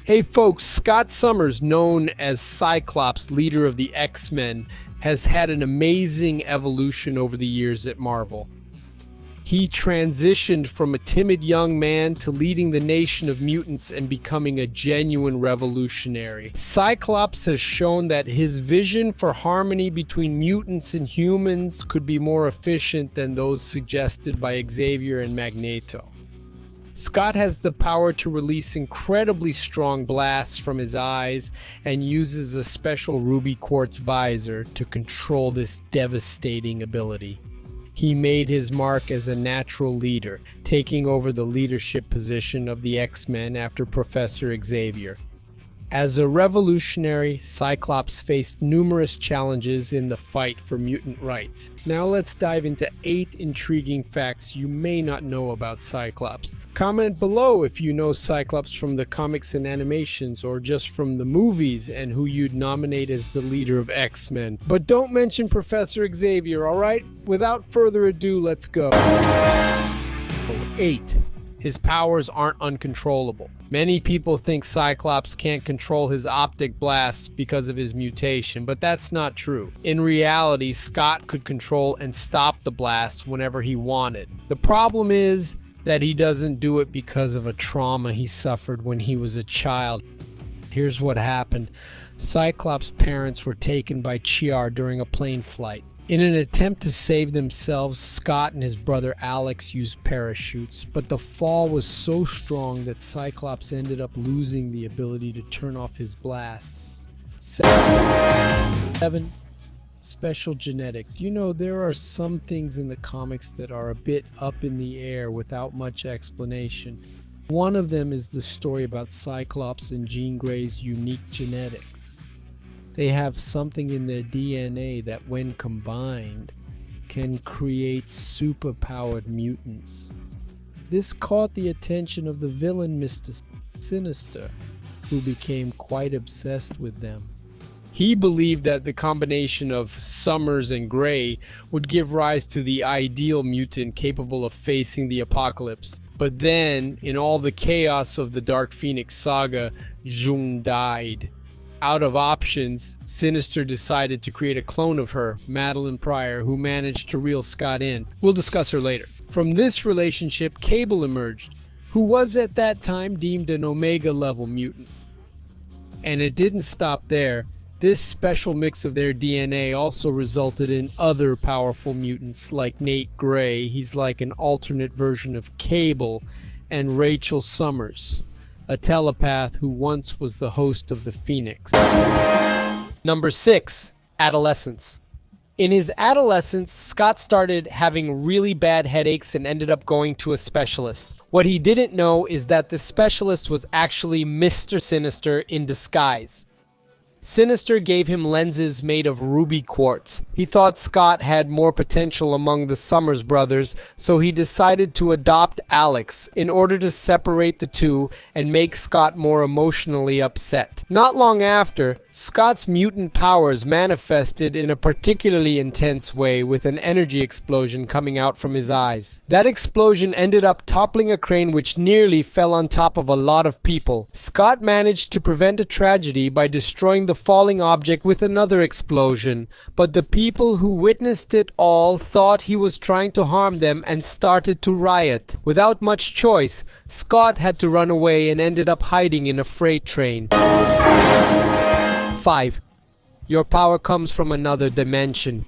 Hey folks, Scott Summers, known as Cyclops, leader of the X-Men, has had an amazing evolution over the years at Marvel. He transitioned from a timid young man to leading the nation of mutants and becoming a genuine revolutionary. Cyclops has shown that his vision for harmony between mutants and humans could be more efficient than those suggested by Xavier and Magneto. Scott has the power to release incredibly strong blasts from his eyes and uses a special ruby quartz visor to control this devastating ability. He made his mark as a natural leader, taking over the leadership position of the X-Men after Professor Xavier. As a revolutionary, Cyclops faced numerous challenges in the fight for mutant rights. Now let's dive into 8 intriguing facts you may not know about Cyclops. Comment below if you know Cyclops from the comics and animations or just from the movies and who you'd nominate as the leader of X-Men. But don't mention Professor Xavier, alright? Without further ado, let's go. 8. His powers aren't uncontrollable. Many people think Cyclops can't control his optic blasts because of his mutation, but that's not true. In reality, Scott could control and stop the blasts whenever he wanted. The problem is that he doesn't do it because of a trauma he suffered when he was a child. Here's what happened. Cyclops' parents were taken by Chiar during a plane flight. In an attempt to save themselves, Scott and his brother Alex used parachutes, but the fall was so strong that Cyclops ended up losing the ability to turn off his blasts. 7. Special genetics. You know, there are some things in the comics that are a bit up in the air without much explanation. One of them is the story about Cyclops and Jean Grey's unique genetics. They have something in their DNA that, when combined, can create superpowered mutants. This caught the attention of the villain Mr. Sinister, who became quite obsessed with them. He believed that the combination of Summers and Grey would give rise to the ideal mutant capable of facing the apocalypse. But then, in all the chaos of the Dark Phoenix saga, June died. Out of options, Sinister decided to create a clone of her, Madeline Pryor, who managed to reel Scott in. We'll discuss her later. From this relationship, Cable emerged, who was at that time deemed an Omega-level mutant. And it didn't stop there. This special mix of their DNA also resulted in other powerful mutants like Nate Gray. He's like an alternate version of Cable, and Rachel Summers, a telepath who once was the host of the Phoenix. Number 6. Adolescence. In his adolescence, Scott started having really bad headaches and ended up going to a specialist. What he didn't know is that the specialist was actually Mr. Sinister in disguise. Sinister gave him lenses made of ruby quartz. He thought Scott had more potential among the Summers brothers, so he decided to adopt Alex in order to separate the two and make Scott more emotionally upset. Not long after, Scott's mutant powers manifested in a particularly intense way, with an energy explosion coming out from his eyes. That explosion ended up toppling a crane which nearly fell on top of a lot of people. Scott managed to prevent a tragedy by destroying the falling object with another explosion, but the people who witnessed it all thought he was trying to harm them and started to riot. Without much choice, Scott had to run away and ended up hiding in a freight train. 5. Your power comes from another dimension.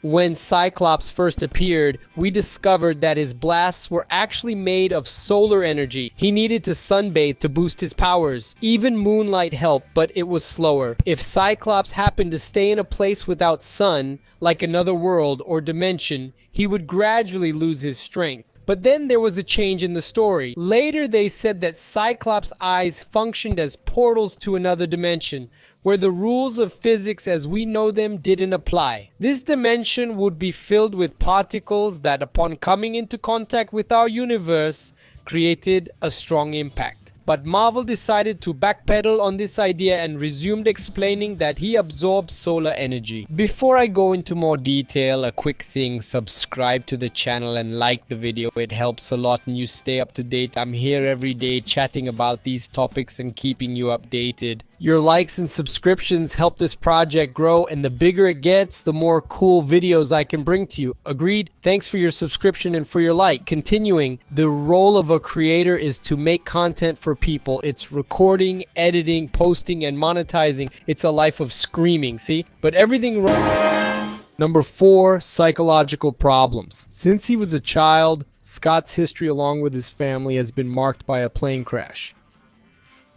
When Cyclops first appeared, we discovered that his blasts were actually made of solar energy. He needed to sunbathe to boost his powers. Even moonlight helped, but it was slower. If Cyclops happened to stay in a place without sun, like another world or dimension, he would gradually lose his strength. But then there was a change in the story. Later they said that Cyclops' eyes functioned as portals to another dimension, where the rules of physics as we know them didn't apply. This dimension would be filled with particles that, upon coming into contact with our universe, created a strong impact. but Marvel decided to backpedal on this idea and resumed explaining that he absorbs solar energy. Before I go into more detail, a quick thing: subscribe to the channel and like the video. It helps a lot and you stay up to date. I'm here every day chatting about these topics and keeping you updated. Your likes and subscriptions help this project grow, and the bigger it gets, the more cool videos I can bring to you. Agreed? Thanks for your subscription and for your like. Continuing, the role of a creator is to make content for people. It's recording, editing, posting, and monetizing. It's a life of screaming, see? But everything wrong. Number 4, psychological problems. Since he was a child, Scott's history along with his family has been marked by a plane crash.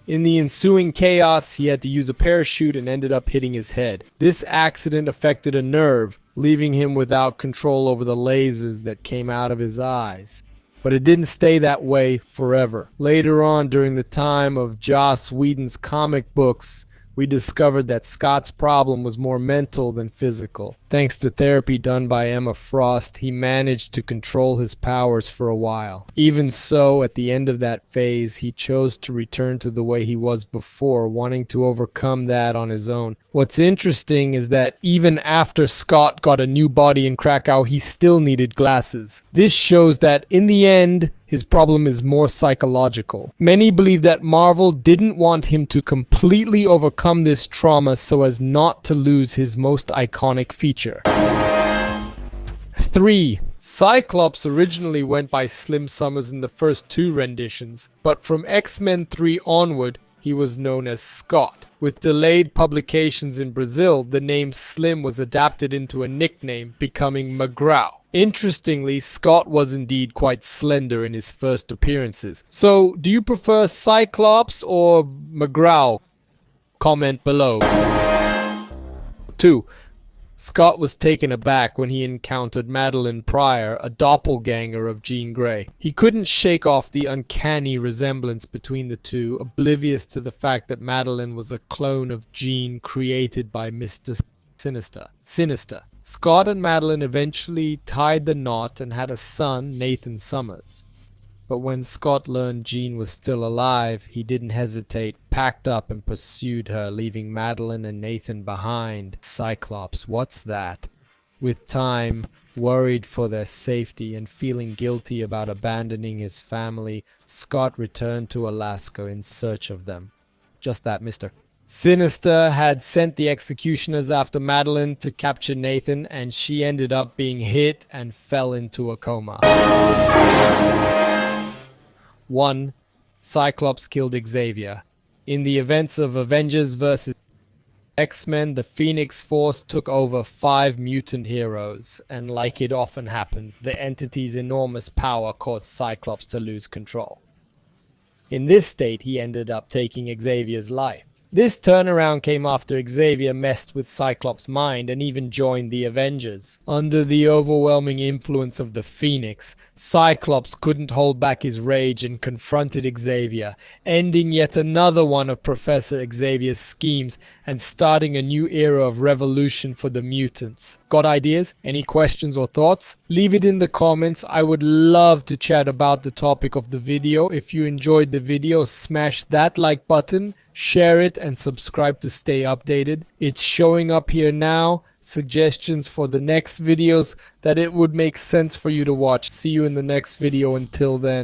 In the ensuing chaos, he had to use a parachute and ended up hitting his head. This accident affected a nerve, leaving him without control over the lasers that came out of his eyes. But it didn't stay that way forever. Later on, during the time of Joss Whedon's comic books, we discovered that Scott's problem was more mental than physical. Thanks to therapy done by Emma Frost, he managed to control his powers for a while. Even so, at the end of that phase, he chose to return to the way he was before, wanting to overcome that on his own. What's interesting is that even after Scott got a new body in Krakow, he still needed glasses. This shows that in the end, his problem is more psychological. Many believe that Marvel didn't want him to completely overcome this trauma so as not to lose his most iconic feature. 3. Cyclops originally went by Slim Summers in the first 2 renditions, but from X-Men 3 onward, he was known as Scott. With delayed publications in Brazil, the name Slim was adapted into a nickname, becoming McGraw. Interestingly, Scott was indeed quite slender in his first appearances. So, do you prefer Cyclops or McGraw? Comment below. 2. Scott was taken aback when he encountered Madeline Pryor, a doppelganger of Jean Grey. He couldn't shake off the uncanny resemblance between the two, oblivious to the fact that Madeline was a clone of Jean created by Mr. Sinister. Scott and Madeline eventually tied the knot and had a son, Nathan Summers. But when Scott learned Jean was still alive, he didn't hesitate, packed up and pursued her, leaving Madeline and Nathan behind. Cyclops, what's that? With time, worried for their safety and feeling guilty about abandoning his family, Scott returned to Alaska in search of them. Just that, mister. Sinister had sent the executioners after Madeline to capture Nathan, and she ended up being hit and fell into a coma. 1. Cyclops killed Xavier. In the events of Avengers vs. X-Men, the Phoenix Force took over 5 mutant heroes, and like it often happens, the entity's enormous power caused Cyclops to lose control. In this state, he ended up taking Xavier's life. This turnaround came after Xavier messed with Cyclops' mind and even joined the Avengers. Under the overwhelming influence of the Phoenix, Cyclops couldn't hold back his rage and confronted Xavier, ending yet another one of Professor Xavier's schemes and starting a new era of revolution for the mutants. Got ideas? Any questions or thoughts? Leave it in the comments. I would love to chat about the topic of the video. If you enjoyed the video, smash that like button, share it, and subscribe to stay updated. It's showing up here now. Suggestions for the next videos that it would make sense for you to watch. See you in the next video. Until then.